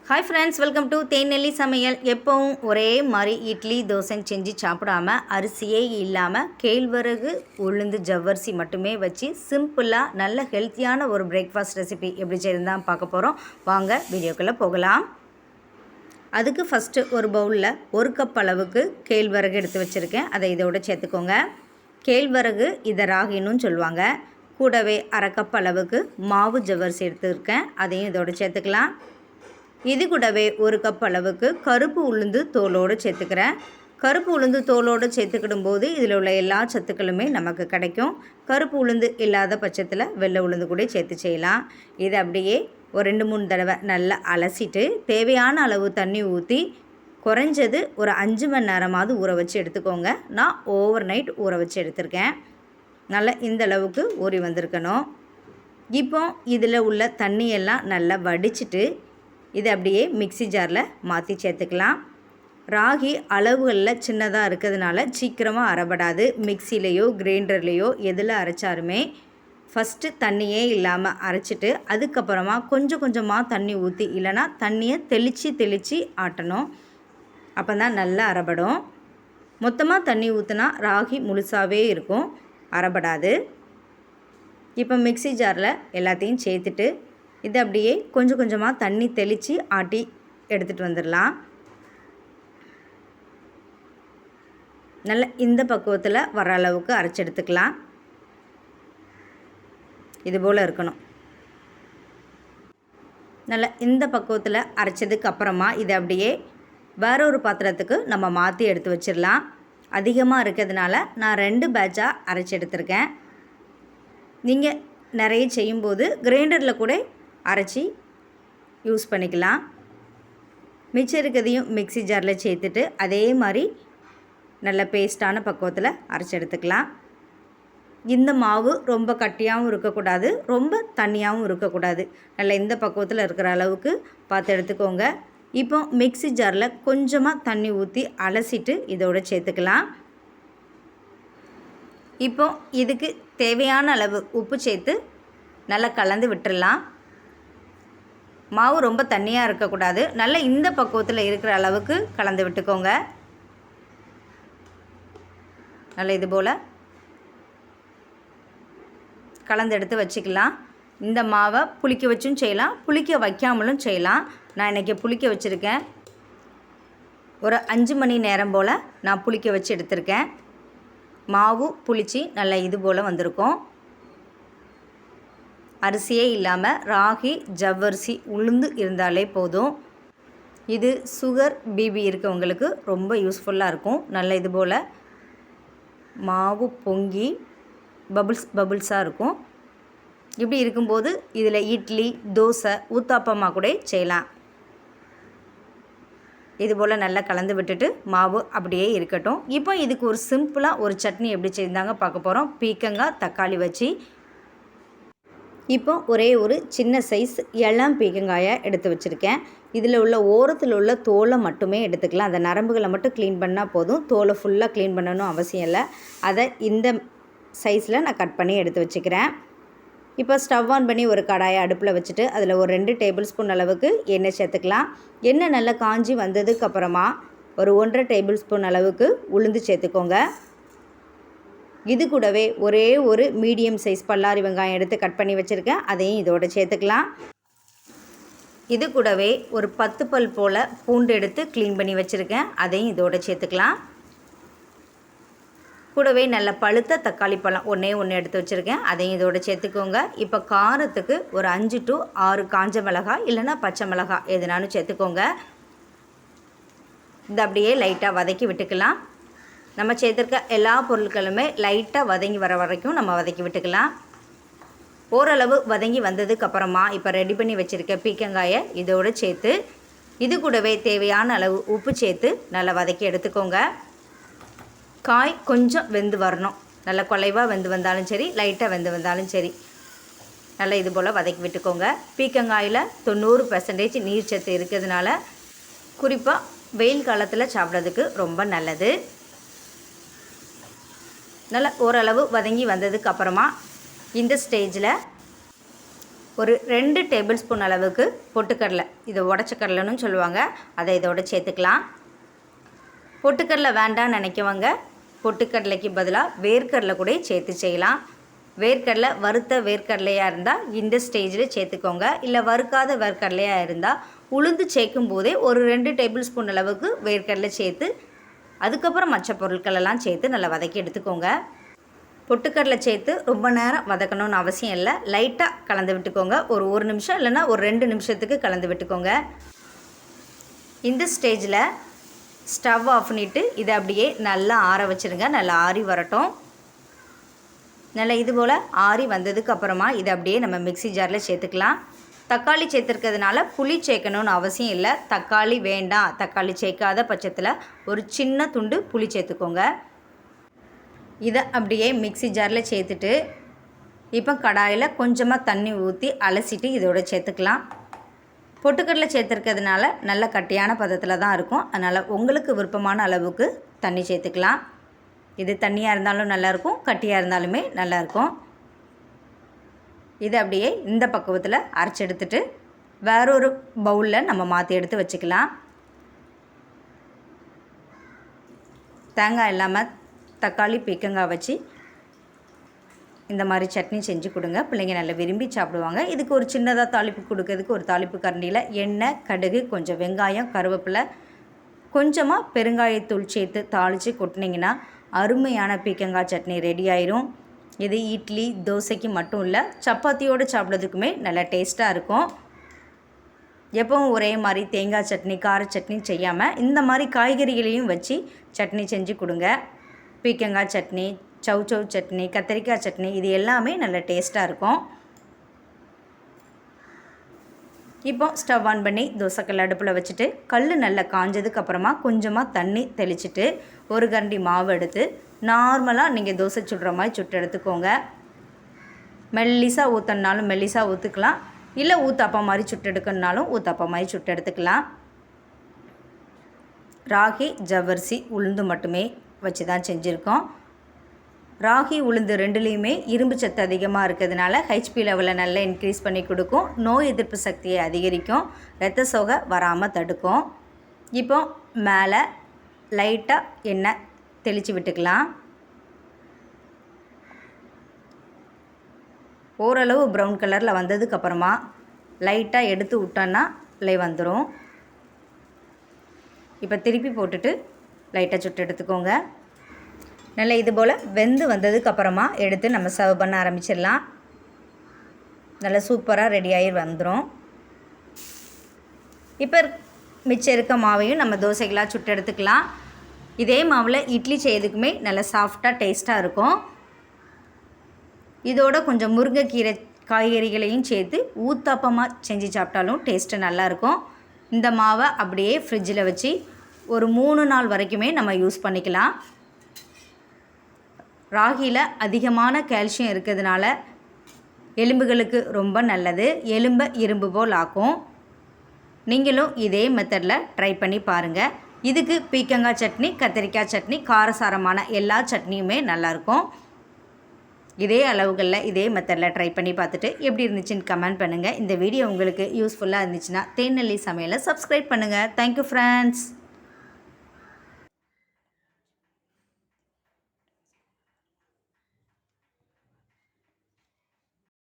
Hi friends, welcome to தேனெல்லி சமையல். எப்பவும் ஒரே மாதிரி இட்லி தோசைன்னு செஞ்சு சாப்பிடாம அரிசியே இல்லாமல் கேழ்வரகு உளுந்து ஜவ்வரிசி மட்டுமே வச்சு சிம்பிளாக நல்ல ஹெல்த்தியான ஒரு பிரேக்ஃபாஸ்ட் ரெசிபி எப்படி செய்யறதுதான் பார்க்க போகிறோம். வாங்க வீடியோக்குள்ளே போகலாம். அதுக்கு ஃபஸ்ட்டு ஒரு பவுலில் 1 கப் அளவுக்கு கேழ்வரகு எடுத்து வச்சுருக்கேன். அதை இதோட சேர்த்துக்கோங்க. கேழ்வரகு இதை ராகின்னு சொல்லுவாங்க. கூடவே 1/2 கப் அளவுக்கு மாவு ஜவ்வரிசி எடுத்துருக்கேன். அதையும் இதோட சேர்த்துக்கலாம். இது கூடவே 1 கப் அளவுக்கு கருப்பு உளுந்து தோலோடு சேர்த்துக்கிறேன். கருப்பு உளுந்து தோலோடு சேர்த்துக்கிடும் போது இதில் உள்ள எல்லா சத்துக்களுமே நமக்கு கிடைக்கும். கருப்பு உளுந்து இல்லாத பட்சத்தில் வெள்ளை உளுந்து கூட சேர்த்து செய்யலாம். இதை அப்படியே ஒரு 2-3 தடவை நல்லா அலசிட்டு தேவையான அளவு தண்ணி ஊற்றி குறைஞ்சது ஒரு 5 மணி நேரமாவது ஊற வச்சு எடுத்துக்கோங்க. நான் ஓவர் நைட் ஊற வச்சு எடுத்திருக்கேன். நல்லா இந்த அளவுக்கு ஊறி வந்திருக்கணும். இப்போ இதில் உள்ள தண்ணியெல்லாம் நல்லா வடிச்சிட்டு இதை அப்படியே மிக்ஸி ஜாரில் மாற்றி சேர்த்துக்கலாம். ராகி அளவுகளில் சின்னதாக இருக்கிறதுனால சீக்கிரமாக அரைபடாது. மிக்சிலேயோ கிரைண்டர்லேயோ எதில் அரைச்சாலுமே ஃபஸ்ட்டு தண்ணியே இல்லாமல் அரைச்சிட்டு அதுக்கப்புறமா கொஞ்சம் கொஞ்சமாக தண்ணி ஊற்றி, இல்லைனா தண்ணியை தெளித்து ஆட்டணும். அப்போ தான் நல்லா அரைபடும். மொத்தமாக தண்ணி ஊற்றினா ராகி முழுசாகவே இருக்கும், அரைபடாது. இப்போ மிக்ஸி ஜாரில் எல்லாத்தையும் சேர்த்துட்டு இதை அப்படியே கொஞ்சம் கொஞ்சமாக தண்ணி தெளித்து ஆட்டி எடுத்துகிட்டு வந்துடலாம். நல்லா இந்த பக்குவத்தில் வர அளவுக்கு அரைச்சி எடுத்துக்கலாம். இது போல் இருக்கணும். நல்லா இந்த பக்குவத்தில் அரைச்சதுக்கு அப்புறமா இதை அப்படியே வேற ஒரு பாத்திரத்துக்கு நம்ம மாற்றி எடுத்து வச்சிடலாம். அதிகமாக இருக்கிறதுனால நான் 2 பேட்சாக அரைச்சி எடுத்திருக்கேன். நீங்கள் நிறைய செய்யும்போது கிரைண்டரில் கூட அரைச்சி யூஸ் பண்ணிக்கலாம். மிச்சம் இருக்கிறதையும் மிக்ஸி ஜாரில் சேர்த்துட்டு அதே மாதிரி நல்ல பேஸ்ட்டான பக்குவத்தில் அரைச்சி எடுத்துக்கலாம். இந்த மாவு ரொம்ப கட்டியாகவும் இருக்கக்கூடாது, ரொம்ப தண்ணியாகவும் இருக்கக்கூடாது. நல்லா இந்த பக்குவத்தில் இருக்கிற அளவுக்கு பார்த்து எடுத்துக்கோங்க. இப்போ மிக்ஸி ஜாரில் கொஞ்சமாக தண்ணி ஊற்றி அலசிட்டு இதோடு சேர்த்துக்கலாம். இப்போ இதுக்கு தேவையான அளவு உப்பு சேர்த்து நல்லா கலந்து விட்டுடலாம். மாவு ரொம்ப தண்ணியாக இருக்கக்கூடாது. நல்ல இந்த பக்குவத்தில் இருக்கிற அளவுக்கு கலந்து விட்டுக்கோங்க. நல்லா இது போல் கலந்து எடுத்து வச்சுக்கலாம். இந்த மாவை புளிக்க வச்சும் செய்யலாம், புளிக்க வைக்காமலும் செய்யலாம். நான் இன்றைக்கி புளிக்க வச்சுருக்கேன். ஒரு 5 மணி நேரம் போல் நான் புளிக்க வச்சு எடுத்திருக்கேன். மாவு புளிச்சு நல்லா இது போல் வந்திருக்கும். அரிசியே இல்லாமல் ராகி ஜவ்வரிசி உளுந்து இருந்தாலே போதும். இது சுகர் பிபி இருக்கவங்களுக்கு ரொம்ப யூஸ்ஃபுல்லாக இருக்கும். நல்ல இது போல் மாவு பொங்கி பபுள்ஸாக இருக்கும். இப்படி இருக்கும்போது இதில் இட்லி தோசை ஊத்தாப்பமாக கூட செய்யலாம். இது போல் நல்லா கலந்து விட்டுட்டு மாவு அப்படியே இருக்கட்டும். இப்போ இதுக்கு ஒரு சிம்பிளாக ஒரு சட்னி எப்படி செய்தாங்க பார்க்க போகிறோம். பீக்கங்காய் தக்காளி வச்சு. இப்போ ஒரே ஒரு சின்ன சைஸ் இளம் பீக்கங்காயை எடுத்து வச்சுருக்கேன். இதில் உள்ள ஓரத்தில் உள்ள தோலை மட்டுமே எடுத்துக்கலாம். அந்த நரம்புகளை மட்டும் க்ளீன் பண்ணால் போதும். தோலை ஃபுல்லாக க்ளீன் பண்ணணும் அவசியம் இல்லை. அதை இந்த சைஸில் நான் கட் பண்ணி எடுத்து வச்சுக்கிறேன். இப்போ ஸ்டவ் ஆன் பண்ணி ஒரு கடாயை அடுப்பில் வச்சுட்டு அதில் ஒரு 2 டேபிள் ஸ்பூன் அளவுக்கு எண்ணெய் சேர்த்துக்கலாம். எண்ணெய் நல்லா காஞ்சி வந்ததுக்கப்புறமா ஒரு 1.5 டேபிள் ஸ்பூன் அளவுக்கு உளுந்து சேர்த்துக்கோங்க. இது கூடவே ஒரே ஒரு மீடியம் சைஸ் பல்லாரி வெங்காயம் எடுத்து கட் பண்ணி வச்சுருக்கேன். அதையும் இதோட சேர்த்துக்கலாம். இது கூடவே ஒரு 10 பல் போல் பூண்டு எடுத்து க்ளீன் பண்ணி வச்சுருக்கேன். அதையும் இதோட சேர்த்துக்கலாம். கூடவே நல்ல பழுத்த தக்காளி பழம் ஒன்று எடுத்து வச்சுருக்கேன். அதையும் இதோட சேர்த்துக்கோங்க. இப்போ காரத்துக்கு ஒரு 5 to 6 காஞ்ச மிளகாய் இல்லைன்னா பச்சை மிளகாய் எதுனாலும் சேர்த்துக்கோங்க. இது அப்படியே லைட்டாக வதக்கி விட்டுக்கலாம். நம்ம சேர்த்துருக்க எல்லா பொருட்களுமே லைட்டாக வதங்கி வர வரைக்கும் நம்ம வதக்கி விட்டுக்கலாம். ஓரளவு வதங்கி வந்ததுக்கப்புறமா இப்போ ரெடி பண்ணி வச்சுருக்க பீக்கங்காயை இதோடு சேர்த்து இது கூடவே தேவையான அளவு உப்பு சேர்த்து நல்லா வதக்கி எடுத்துக்கோங்க. காய் கொஞ்சம் வெந்து வரணும். நல்லா குலைவாக வெந்து வந்தாலும் சரி, லைட்டாக வெந்து வந்தாலும் சரி, நல்லா இது போல் வதக்கி விட்டுக்கோங்க. பீக்கங்காயில் 90% நீர் சத்து இருக்கிறதுனால குறிப்பாக வெயில் காலத்தில் சாப்பிட்றதுக்கு ரொம்ப நல்லது. நல்லா ஓரளவு வதங்கி வந்ததுக்கு அப்புறமா இந்த ஸ்டேஜில் ஒரு 2 டேபிள் ஸ்பூன் அளவுக்கு பொட்டுக்கடலை, இதை உடச்ச கடலைன்னு சொல்லுவாங்க, அதை இதோட சேர்த்துக்கலாம். பொட்டுக்கடலை வேண்டான்னு நினைக்கவங்க பொட்டுக்கடலைக்கு பதிலாக வேர்க்கடலை கூட சேர்த்து செய்யலாம். வேர்க்கடலை வறுத்த வேர்க்கடலையாக இருந்தால் இந்த ஸ்டேஜில் சேர்த்துக்கோங்க. இல்லை வறுக்காத வேர்க்கடலையாக இருந்தால் உளுந்து சேர்க்கும் போதே ஒரு 2 டேபிள் ஸ்பூன் அளவுக்கு வேர்க்கடலை சேர்த்து அதுக்கப்புறம் மற்ற பொருட்களெல்லாம் சேர்த்து நல்லா வதக்கி எடுத்துக்கோங்க. பொட்டுக்கடலை சேர்த்து ரொம்ப நேரம் வதக்கணும்னு அவசியம் இல்லை, லைட்டாக கலந்து விட்டுக்கோங்க. ஒரு 1 நிமிஷம் இல்லைன்னா ஒரு 2 நிமிஷத்துக்கு கலந்து விட்டுக்கோங்க. இந்த ஸ்டேஜில் ஸ்டவ் ஆஃப் பண்ணிவிட்டு இதை அப்படியே நல்லா ஆற வச்சுருங்க. நல்லா ஆறி வரட்டும். நல்லா இது போல் ஆறி வந்ததுக்கு அப்புறமா இதை அப்படியே நம்ம மிக்ஸி ஜாரில் சேர்த்துக்கலாம். தக்காளி சேர்த்துருக்கிறதுனால புளி சேர்க்கணும்னு அவசியம் இல்லை. தக்காளி வேண்டாம், தக்காளி சேர்க்காத பட்சத்தில் ஒரு சின்ன துண்டு புளி சேர்த்துக்கோங்க. இதை அப்படியே மிக்ஸி ஜாரில் சேர்த்துட்டு இப்போ கடாயில் கொஞ்சமாக தண்ணி ஊற்றி அலசிட்டு இதோட சேர்த்துக்கலாம். பொட்டுக்கடலை சேர்த்துருக்கிறதுனால நல்ல கட்டியான பதத்தில் தான் இருக்கும். அதனால் உங்களுக்கு விருப்பமான அளவுக்கு தண்ணி சேர்த்துக்கலாம். இது தண்ணியாக இருந்தாலும் நல்லாயிருக்கும், கட்டியாக இருந்தாலுமே நல்லாயிருக்கும். இதை அப்படியே இந்த பக்குவத்தில் அரைச்சி எடுத்துட்டு வேறொரு பவுலில் நம்ம மாற்றி எடுத்து வச்சுக்கலாம். தேங்காய் இல்லாமல் தக்காளி பீக்கங்காய் வச்சு இந்த மாதிரி சட்னி செஞ்சு கொடுங்க. பிள்ளைங்க நல்லா விரும்பி சாப்பிடுவாங்க. இதுக்கு ஒரு சின்னதாக தாளிப்பு கொடுக்கறதுக்கு ஒரு தாளிப்பு கரண்டியில் எண்ணெய், கடுகு, கொஞ்சம் வெங்காயம், கருவேப்பிலை, கொஞ்சமாக பெருங்காயத்தூள் சேர்த்து தாளித்து கொட்டினீங்கன்னா அருமையான பீக்கங்காய் சட்னி ரெடி ஆயிரும். இது இட்லி, தோசைக்கு மட்டும் இல்லை, சப்பாத்தியோடு சாப்பிட்றதுக்குமே நல்லா டேஸ்ட்டாக இருக்கும். எப்பவும் ஒரே மாதிரி தேங்காய் சட்னி, கார சட்னி செய்யாமல் இந்த மாதிரி காய்கறிகளையும் வச்சு சட்னி செஞ்சு கொடுங்க. பீக்கங்காய் சட்னி, சௌச்சௌ சட்னி, கத்திரிக்காய் சட்னி, இது எல்லாமே நல்ல டேஸ்ட்டாக இருக்கும். இப்போ ஸ்டவ் ஆன் பண்ணி தோசைக்கல் அடுப்பில் வச்சுட்டு கல் நல்லா காஞ்சதுக்கு அப்புறமா கொஞ்சமாக தண்ணி தெளிச்சுட்டு ஒரு கரண்டி மாவு எடுத்து நார்மலாக நீங்கள் தோசை சுடுற மாதிரி சுட்டு எடுத்துக்கோங்க. மெல்லிசாக ஊற்றினாலும் மெல்லிசாக ஊற்றுக்கலாம், இல்லை ஊத்தாப்பம் மாதிரி சுட்டு எடுக்கணுனாலும் ஊத்தாப்பம் மாதிரி சுட்டு எடுத்துக்கலாம். ராகி, ஜவ்வரிசி, உளுந்து மட்டுமே வச்சு தான் செஞ்சுருக்கோம். ராகி, உளுந்து ரெண்டுலேயுமே இரும்பு சத்து அதிகமாக இருக்கிறதுனால ஹெச்பி லெவலை நல்லா இன்க்ரீஸ் பண்ணி கொடுக்கும், நோய் எதிர்ப்பு சக்தியை அதிகரிக்கும், இரத்த சோகை வராமல் தடுக்கும். இப்போ மேலே லைட்டாக எண்ணெய் தெளித்து விட்டுக்கலாம். ஓரளவு ப்ரௌன் கலரில் வந்ததுக்கப்புறமா லைட்டாக எடுத்து விட்டோன்னா வந்துடும். இப்போ திருப்பி போட்டுட்டு லைட்டாக சுட்டு எடுத்துக்கோங்க. நல்லா இது போல் வெந்து வந்ததுக்கப்புறமா எடுத்து நம்ம சர்வ் பண்ண ஆரம்பிச்சிடலாம். நல்லா சூப்பராக ரெடி ஆகி வந்துடும். இப்போ மிச்சம் இருக்க மாவையும் நம்ம தோசைகளாக சுட்டு எடுத்துக்கலாம். இதே மாவில் இட்லி செய்யறதுக்குமே நல்லா சாஃப்டாக டேஸ்ட்டாக இருக்கும். இதோட கொஞ்சம் முருங்கைக்கீரை காய்கறிகளையும் சேர்த்து ஊத்தாப்பமாக செஞ்சு சாப்பிட்டாலும் டேஸ்ட்டு நல்லாயிருக்கும். இந்த மாவை அப்படியே ஃப்ரிட்ஜில் வச்சு ஒரு 3 நாள் வரைக்குமே நம்ம யூஸ் பண்ணிக்கலாம். ராகியில் அதிகமான கால்சியம் இருக்கிறதுனால எலும்புகளுக்கு ரொம்ப நல்லது, எலும்பை இரும்பு போல் ஆக்கும். நீங்களும் இதே மெத்தடில் ட்ரை பண்ணி பாருங்கள். இதுக்கு பீக்கங்காய் சட்னி, கத்திரிக்காய் சட்னி, காரசாரமான எல்லா சட்னியுமே நல்லாயிருக்கும். இதே அளவுகளில் இதே மெத்தடில் ட்ரை பண்ணி பார்த்துட்டு எப்படி இருந்துச்சுன்னு கமெண்ட் பண்ணுங்கள். இந்த வீடியோ உங்களுக்கு யூஸ்ஃபுல்லாக இருந்துச்சுன்னா தேனல்லி சமையலை சப்ஸ்கிரைப் பண்ணுங்கள். Thank you friends.